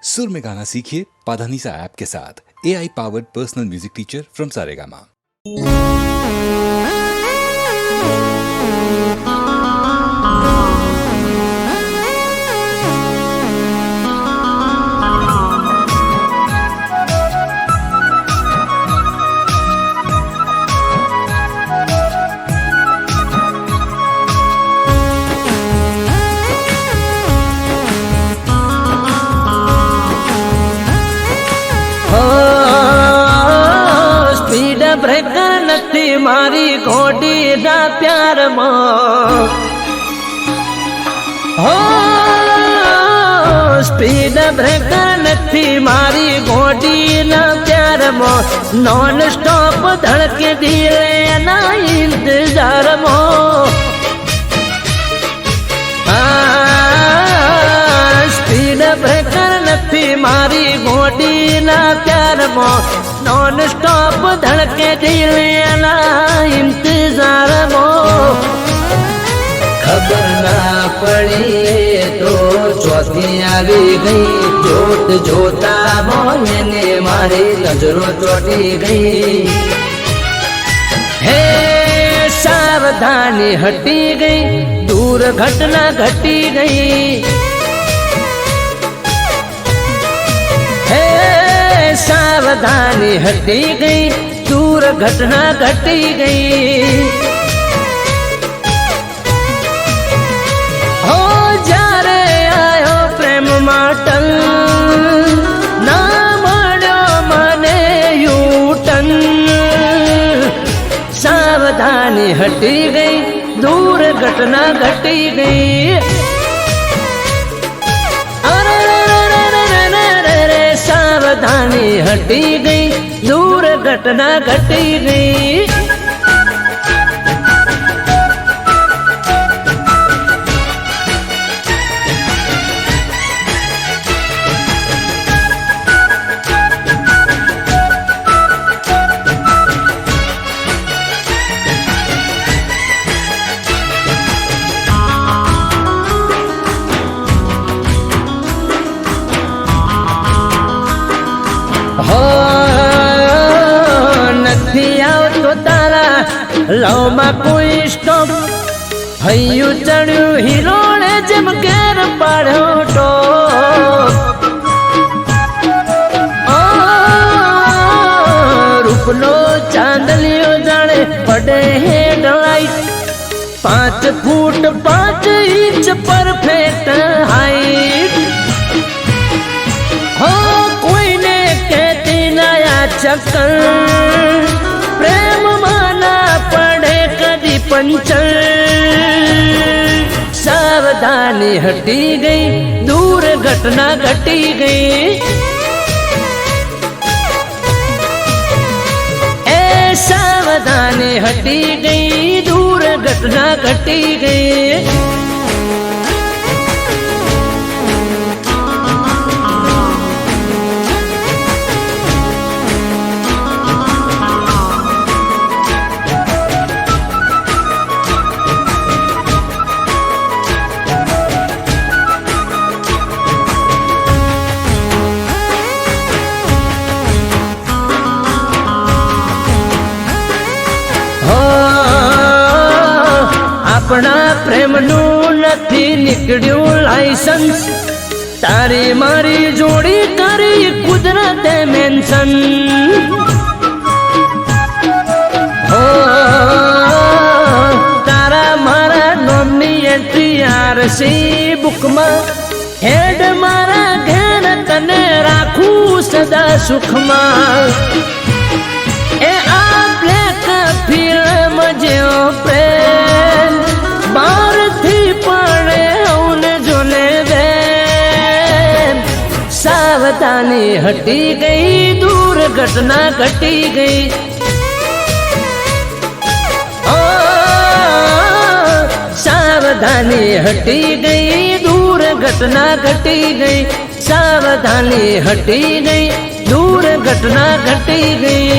सुर में गाना सीखिए पाधानीसा ऐप के साथ। AI powered personal music teacher from Saregama. Breaker નથી મારી ઘોડીના પ્યારમાં, હો સ્પીડ બ્રેકર નથી મારી ઘોડીના પ્યારમાં, નોન સ્ટોપ ધડકે દિલે એના ઇંતજારમાં, સ્પીડ બ્રેકર નથી મારી ઘોડીના પ્યારમાં, नॉन स्टॉप धड़के दिलना इंतजार मो, खबर ना पड़ी तो चौथी આવી ગઈ, જોત જોતા મોને મારી નજરો ચોટી ગઈ, હે સાવધાની હટી ગઈ, દૂર ઘટના ઘટી ગઈ, सावधानी हटी गई, दूर घटना घटी गई, हो जारे आयो प्रेम माटल ना मळ्यो मने यूटन, सावधानी हटी गई, दूर घटना घटी गई, सावधानी हटी गई, दूर घटना घटी गई, लव में कोई स्टॉप हयू चढ़ू हिरोने जम केर पाड़ो तो रूपनो चांदलियो जाने पड़े हेडलाइट, 5 फूट 5 इंच परफेक्ट हाइट, हो कोई ने कहती नया चक्कर, प्रेम माना पड़े कदी पंचर, सावधानी हटी गई, दूर घटना घटी गई, ए सावधानी हटी गई, दूर घटना घटी गई, अपना प्रेम नु नथी निकळ्यू लाइसेंस, तारी मारी जोड़ी करी कुदरते मेंशन, हो तारा मारा नोमनी एंट्री आरसी बुक में, हेड मारा घेर तने राखू सदा सुख में, ए आ ब्लैक फिल्म जो प्रेम बार थी पड़े उन जोने दे, सावधानी हटी गई, दूर घटना घटी गई, ओ सावधानी हटी गई, दूर घटना घटी गई, सावधानी हटी गई, दूर घटना घटी गई।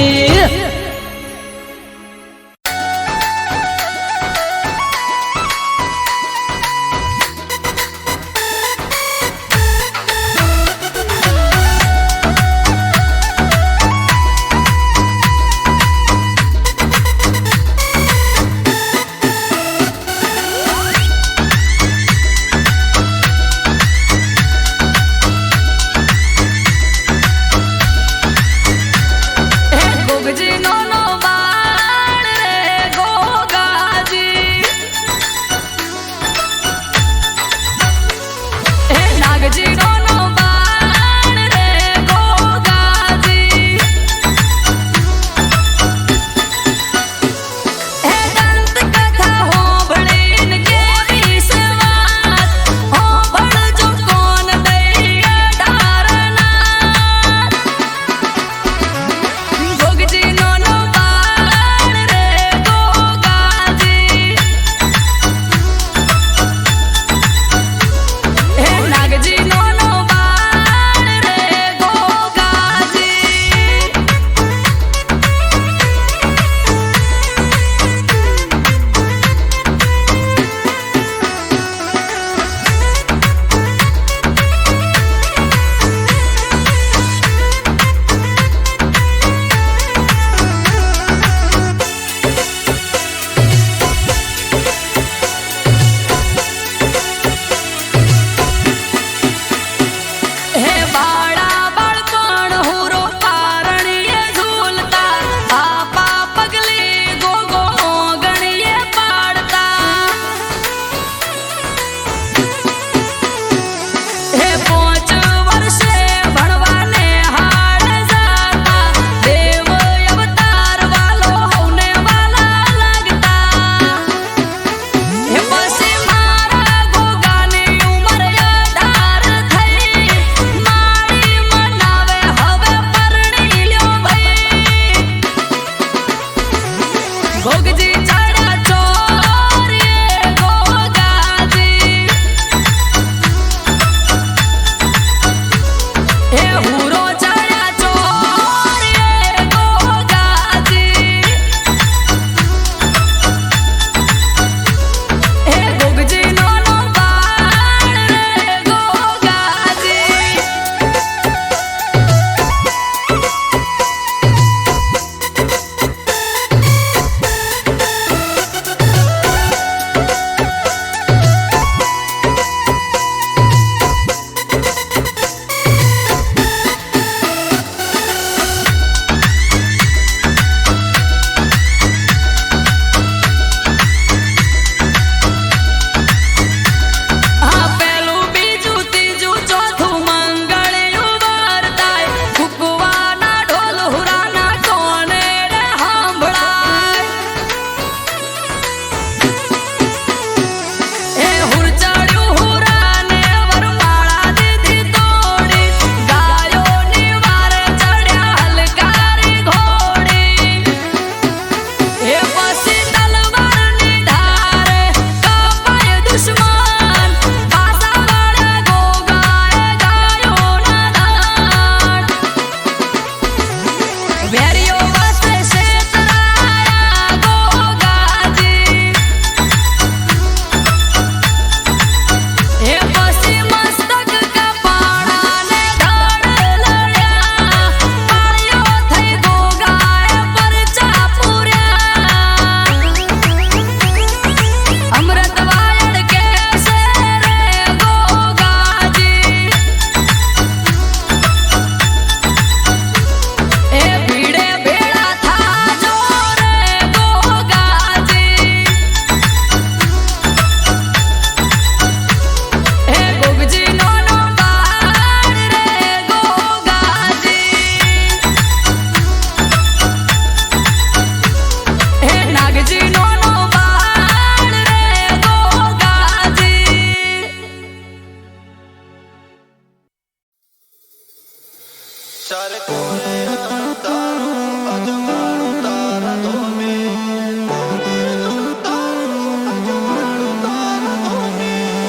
ચારે કોરે અંધારું અજવાળું તારા ધોમે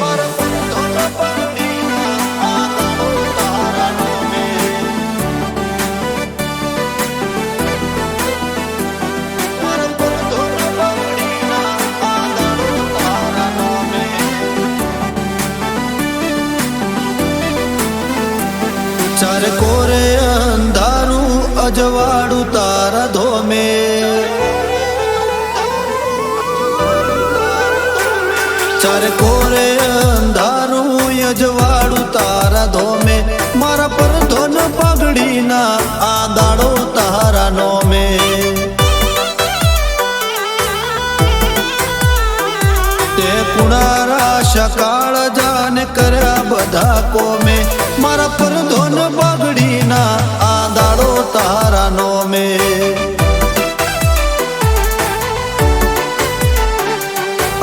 મારા પર ધોના પડીના આંગણું તારા નોમે મારા પર ધોના પડીના આંગણું તારા નોમે ચારે કોરે અંધારું અજવાળું તારા ધોમે ચારે કોરે અંધારું અજવાળું તારા ધોમે મારા પર ધોન પગડીના આંદાડો તારા નોમે તે કુણારા સકાળ જાને કર્યા બધા કોમે મારા પર ધોન પગડીના આંદાડો તારા નોમે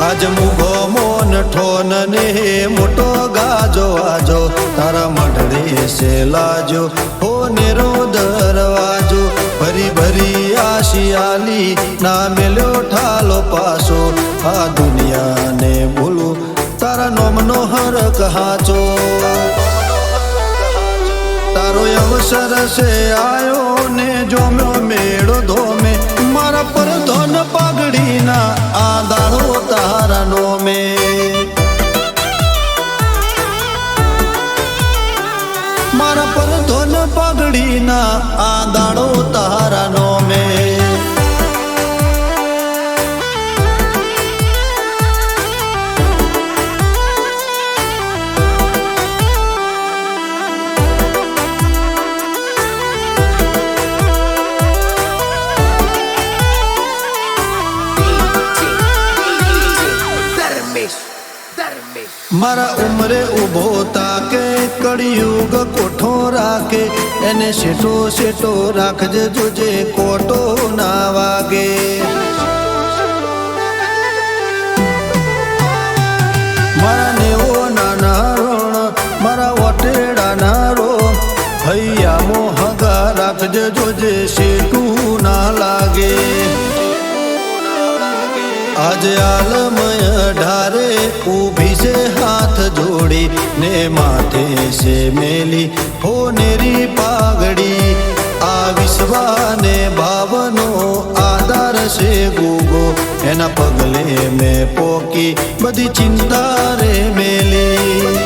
આજ મુગો મોન ઠોન ને મોટો ગાજો આજો તારા મઢડે સે લાજો હો નેરો દરવાજો ભરી ભરી આશિયાલી ના મેલ્યો ઠાલો પાસો આ દુનિયાને ભૂલું તારા નોમનો હરક હાચો તારો અવસર સે આયો ને જોમ્યો મેળો ધોમે મારા પર ધોન પગડીના આંદાળો તારા નોમે મારા પર ધોન પગડીના આંદાળો તારા નોમે મારા ઉમરે ઉભો તાકે કળિયુગ કોઠો રાખે એને શેઠો શેઠો રાખજે જોજે કોટો ના વાગે મારા નેવો નાના રોણ મારા વટેડા ના રો હૈયા મોહગા રાખજે જોજે શેઠું ના લાગે આજ આલમય ઢારે ઊભી છે હાથ જોડી ને માથે છે મેલી હો નેરી પાઘડી આ વિશ્વાને ભાવનો આધાર છે ગોગો એના પગલે મેં પોકી બધી ચિંતા રે મેલી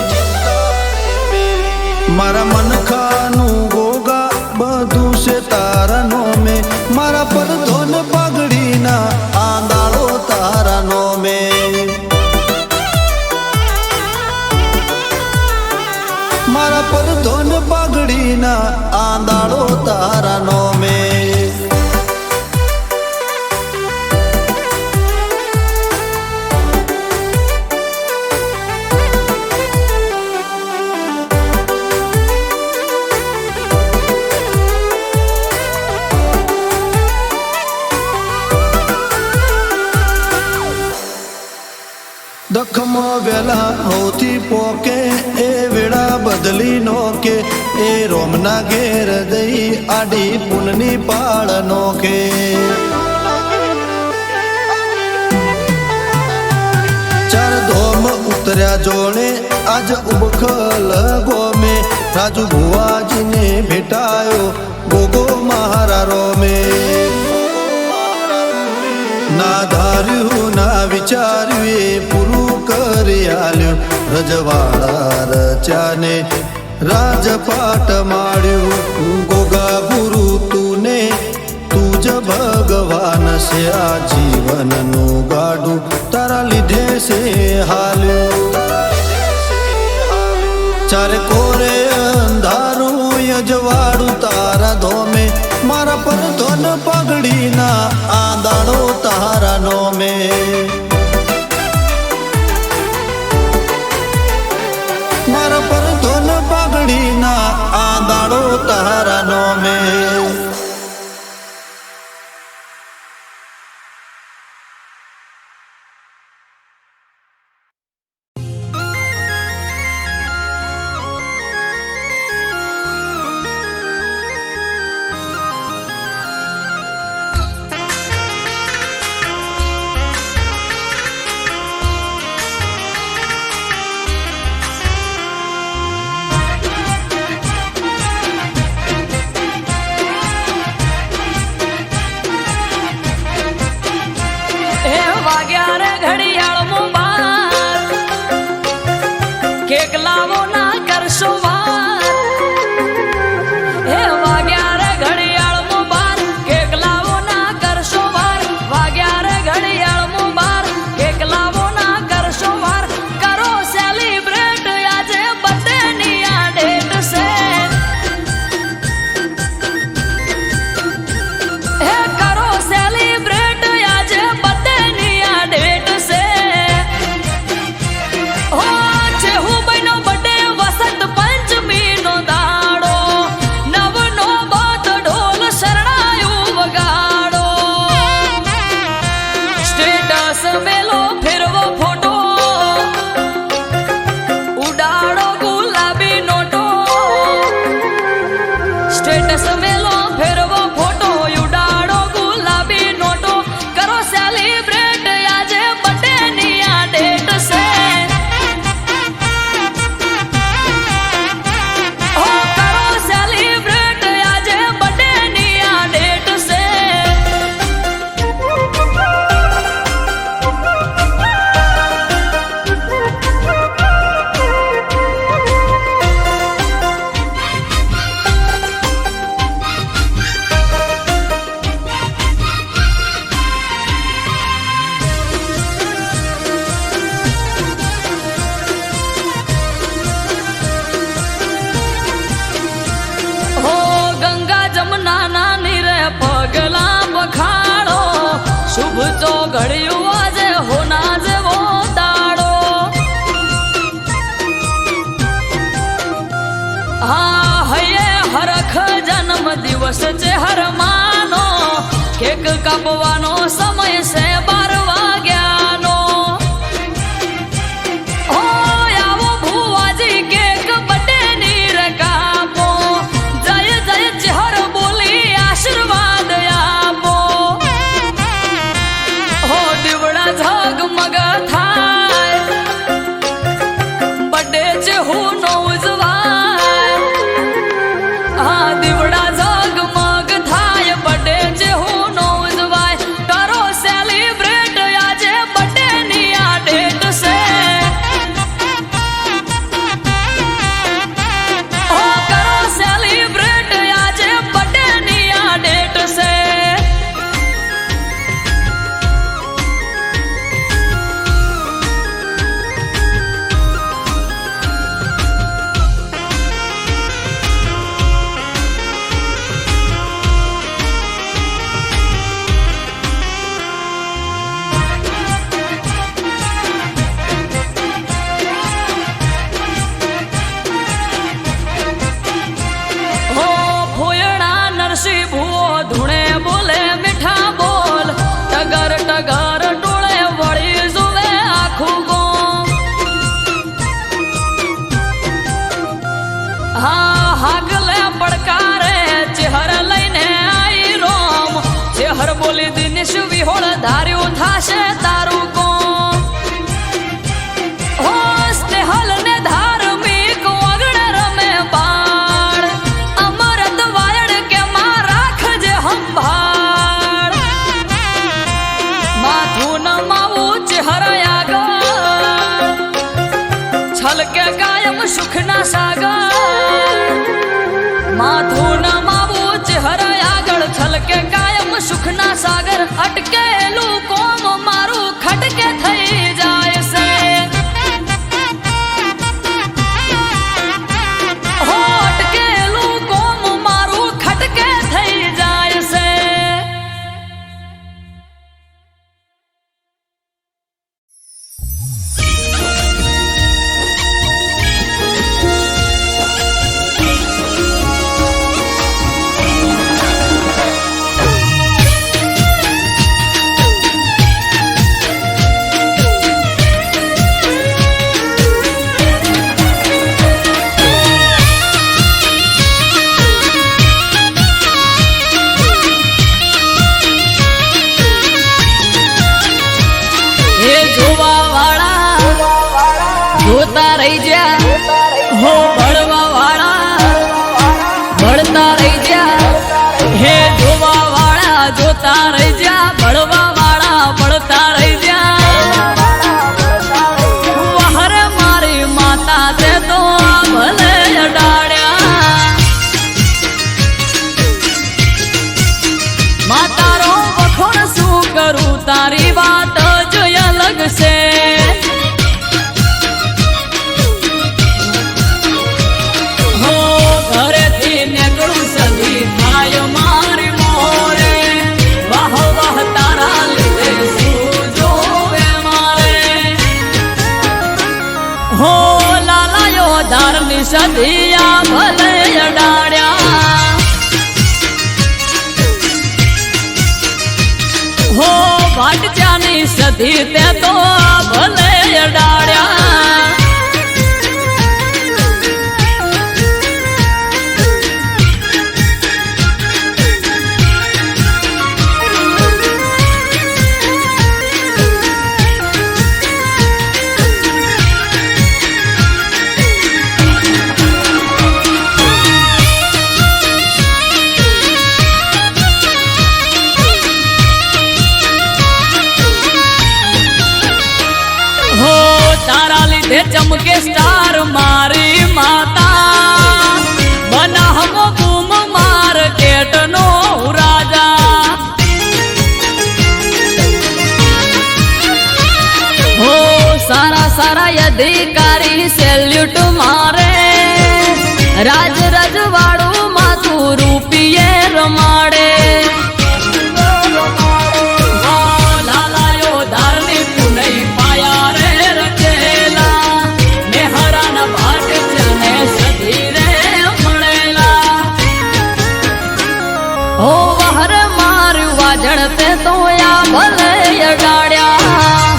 મારા મનખાનું ગોગા બધું છે તારા નોમે મારા પર ધોન પગડીના આંદાળો તારા નોમે મારા પર ધોન પગડીના આંદાળો તારા નોમે દખમો વેલા હોથી પોકે એ વેળા બદલી નો કે એ રોમના ઘેર દઈ આડી પુનની પાળ નો કે ચાર ધોમ ઉતર્યા જોડે આજ ઉબખલ ગોમે રાજુ ભુવાજીને ભેટાયો ગોગો મહારા રોમે ના ધાર્યું ના વિચાર્યું એ પૂરું કરી આલ્યું રજવાડા રચાને રાજપાટ માળ્યું ગોગા ગુરુ તુને તુજ ભગવાન છે આ જીવનનું ગાડું તારા લીધે છે હાલ્યું ચારે કોરે અંધારું અજવાળું તારા ધોમે મારા પર ધોન પગડીના આંદાળો તારા નોમે મારા પર ધોન પગડીના આંદાળો તારા નોમે જન્મ દિવસ છે હરમાનો, કેક કાપવાનો સમય છે 12 વાગ્યાનો. ઓ આવો ભુવાજી કેક બટે નીર કાપો, જય જય ચહર બોલી આશીર્વાદ આપો. હો દીવડા ઝગમગ થાય, બટે છે હું નો ઉજવાય. હા દીવડા ઝગમગ થાય, બટે છે હું નો ઉજવાય. કરો સેલિબ્રેટ આજે બટે ની આ ડેટ છે. હો કરો સેલિબ્રેટ આજે બટે ની આ ડેટ છે. હો ફૂયણા નરસિંહ ભૂવો ધૂણે બોલે મીઠા બોલ, ટગર ટગર ટોળે વળી જુએ આખું ગોમ. હા હાગલે પડકારે ચેહર લઈને આઈ રોમ, ચેહર બોલી દિનેશ વિહોળ ધાર્યું થાશે તારું કોમ. હો સ્નેહલ ને ધાર્મિક વગડ રમે બાળ, અમરત વાયડ કે માં રાખજે સંભાળ. માથું નમાવું ચહેર આગળ, છલકે કાયમ સુખના સાગર. માથું નમાવું ચહેર આગળ, છલકે કાયમ સુખના સાગર. અટકેલું કોમ મારું ખટકે થઈ જાય છે. હો અટકેલું કોમ મારું ખટકે થઈ જાય છે. એ જોવા વાળા જોતા રહી જા, હો ભળવા વાળા ભળતા રહી જા. હે જોવા વાળા જોતા રહી જા, ભળવા વાળા ભળતા રહી જા. વહરે મારી માતા તે તો ભલે અડાડ્યા, માતારો વખોણ શું કરું, તારી વાત જ અલગ છે. હો ઘરેથી નીકળું સદી થાય મારી મોરે, વાહ વાહ તારા લીધે શું જોવે મારે. હો લાલાયો ધારની સદિયા ભલે અડાડ્યા, હો ભાટજાની સધી તે તો ભલે અડાડ્યા. હો તારા લીધે ચમકે સ્ટાર મારી માતા, બનાહમો બૂમ માર્કેટ નો રાજા. હો સારા સારા અધિકારી સેલ્યુટ મારે, રાજ રજવાડું માથું રૂપિયે રમાડે. લાલાયો ધારની પુનઈ પાયા રે રચેલા, મેહરાના ભાટ જને સધી રે મળેલા. વાજણ તે તો આ ભલે અડાડ્યા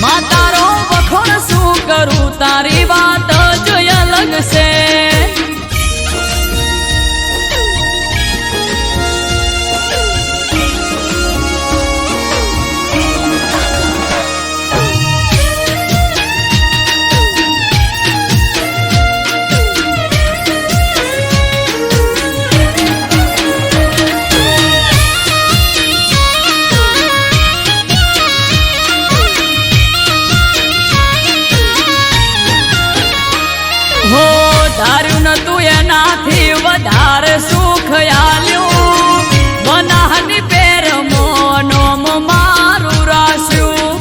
માં તારો વખોણ શું કરું તારી વાત જ અલગ છે હો ધાર્યું નતું એનાથી વધારે સુખ આલ્યું બનાહની પેર મોનોમ મારું રાસ્યું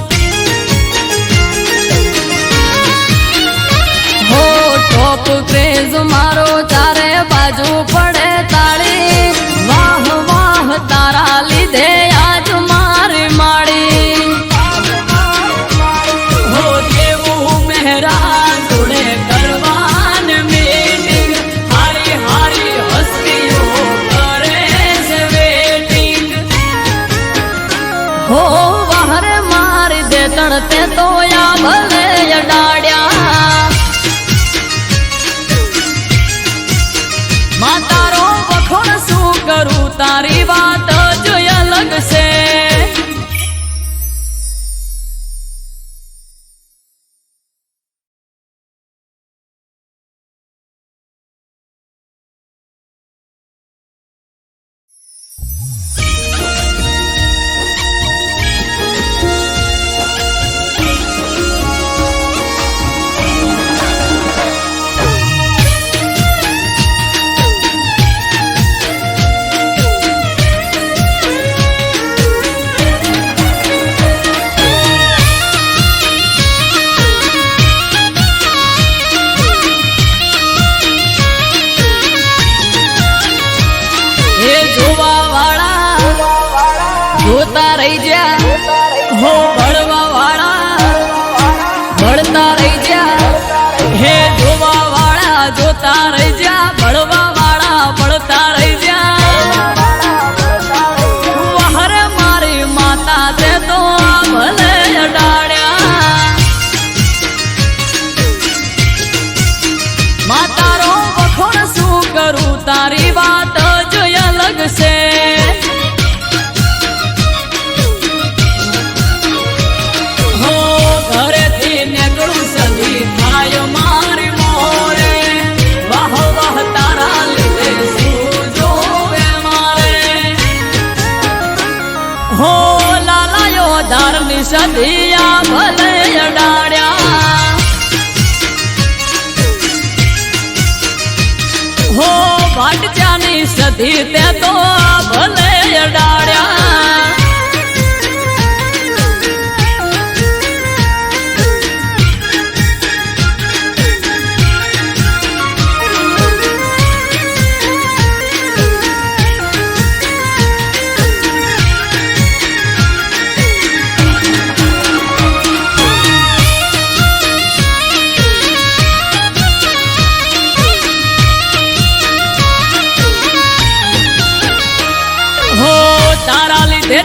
હો ટોપ ક્રેઝ મારો ચારે બાજુ પડે તાળી વાહ વાહ તારા લીધે આજ મારી માળી હો દેવું મહેરા જોડે કરવાન મીટિંગ હારી હારી હસ્તીઓ કરે છે વેટિંગ હો વહરે મારી દે તણતે તો આ ભલે અડાડ્યા માં તારો વખોણ શું કરું તારી વાત જ અલગ છે જોતા રહી જા હો ભળવા વાળા ભળતા રહી જા હે જોવા વાળા જોતા રહી જા ભળવા વાળા ભળતા રહી જા વહરે મારી માતા તે તો આ ભલે અડાડ્યા માં તારો વખોણ શું કરું તારી વાત જ અલગ છે હો લાલાયો ધારની સદિયા ભલે અડાડ્યા હો ભાટચાની સદી તે તો ભલે અડાડ્યા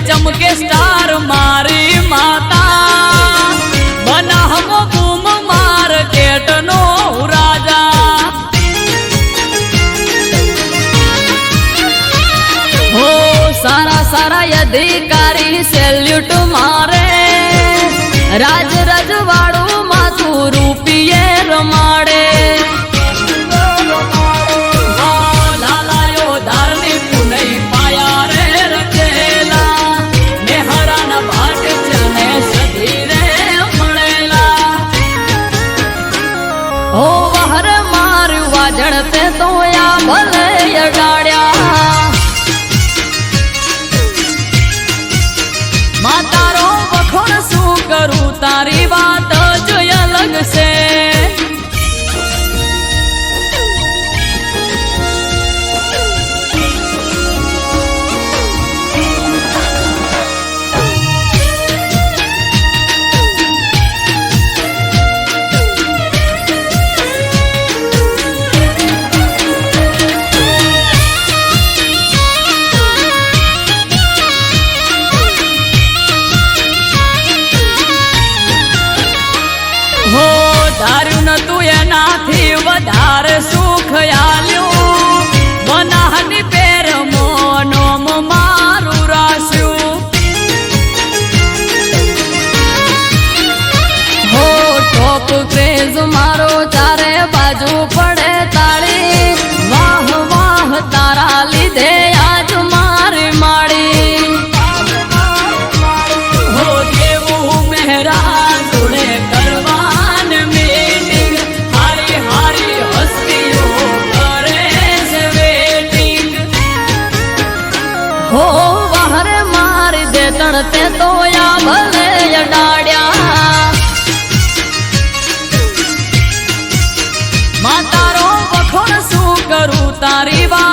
ચમકે સ્ટાર મારી માતા બનાહમો બૂમ માર્કેટ નો રાજા હો સારા સારા અધિકારી સેલ્યુટ મારે રાજ રજવાડું માથું રૂપિયે રમાડે ઓ વહર મારું વાજણ તે તો આ ભલે અડાડ્યા માં તારો વખોણ શું કરું તારી વાત જ અલગ છે તારી વાત